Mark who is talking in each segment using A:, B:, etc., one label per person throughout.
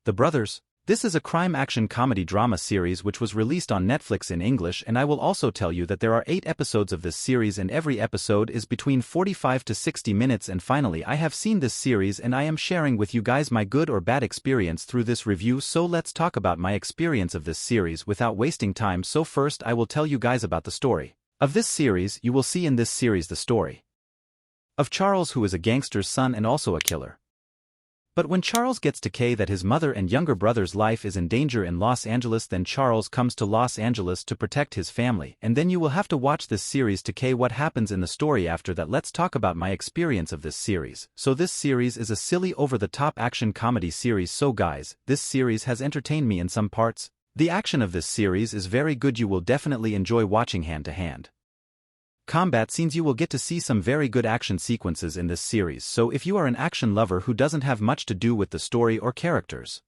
A: The Brothers. This is a crime-action comedy drama series which was released on Netflix in English, and I will also tell you that there are 8 episodes of this series and every episode is between 45 to 60 minutes. And finally, I have seen this series and I am sharing with you guys my good or bad experience through this review, so let's talk about my experience of this series without wasting time. So first I will tell you guys about the story of this series. You will see in this series the story of Charles, who is a gangster's son and also a killer. But when Charles gets to K that his mother and younger brother's life is in danger in Los Angeles, then Charles comes to Los Angeles to protect his family, and then you will have to watch this series to K what happens in the story after that. Let's talk about my experience of this series. So this series is a silly over-the-top action comedy series. So guys, this series has entertained me in some parts. The action of this series is very good. You will definitely enjoy watching hand-to-hand combat scenes. You will get to see some very good action sequences in this series, so if you are an action lover who doesn't have much to do with the story or characters,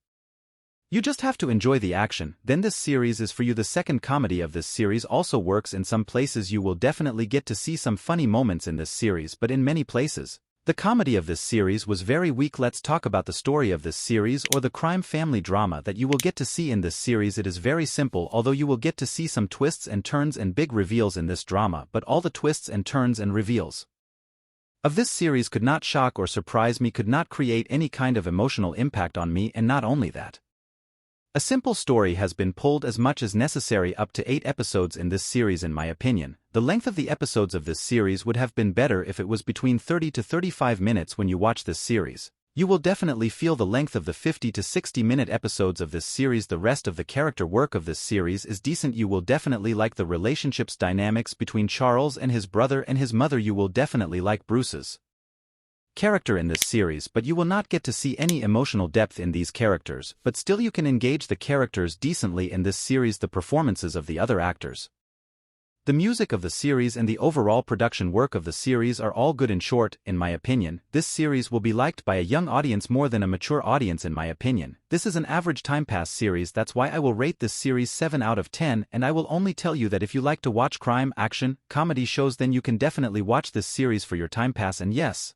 A: you just have to enjoy the action, then this series is for you. The second comedy of this series also works in some places. You will definitely get to see some funny moments in this series, but in many places, the comedy of this series was very weak. Let's talk about the story of this series, or the crime family drama that you will get to see in this series. It is very simple, although you will get to see some twists and turns and big reveals in this drama, but all the twists and turns and reveals of this series could not shock or surprise me, could not create any kind of emotional impact on me. And not only that, a simple story has been pulled as much as necessary. Up to 8 episodes in this series. In my opinion, the length of the episodes of this series would have been better if it was between 30 to 35 minutes. When you watch this series, you will definitely feel the length of the 50 to 60-minute episodes of this series. The rest of the character work of this series is decent. You will definitely like the relationships dynamics between Charles and his brother and his mother. You will definitely like Bruce's character in this series, but you will not get to see any emotional depth in these characters, but still you can engage the characters decently in this series. The performances of the other actors, the music of the series, and the overall production work of the series are all good. In short, in my opinion, this series will be liked by a young audience more than a mature audience. In my opinion, this is an average time pass series. That's why I will rate this series 7 out of 10, and I will only tell you that if you like to watch crime, action, comedy shows, then you can definitely watch this series for your time pass. And yes,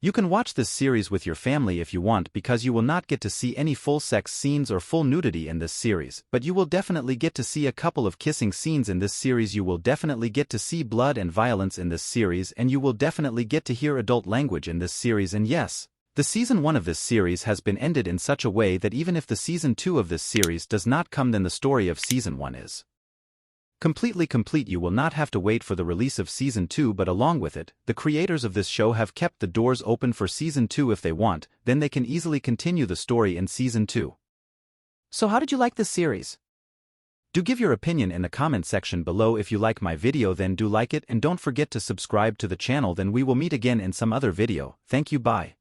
A: you can watch this series with your family if you want, because you will not get to see any full sex scenes or full nudity in this series, but you will definitely get to see a couple of kissing scenes in this series. You will definitely get to see blood and violence in this series, and you will definitely get to hear adult language in this series. And yes, the season 1 of this series has been ended in such a way that even if the season 2 of this series does not come, then the story of season 1 is completely complete. You will not have to wait for the release of season 2, but along with it, the creators of this show have kept the doors open for season 2 if they want, then they can easily continue the story in season 2. So how did you like this series? Do give your opinion in the comment section below. If you like my video, then do like it, and don't forget to subscribe to the channel. Then we will meet again in some other video. Thank you, bye.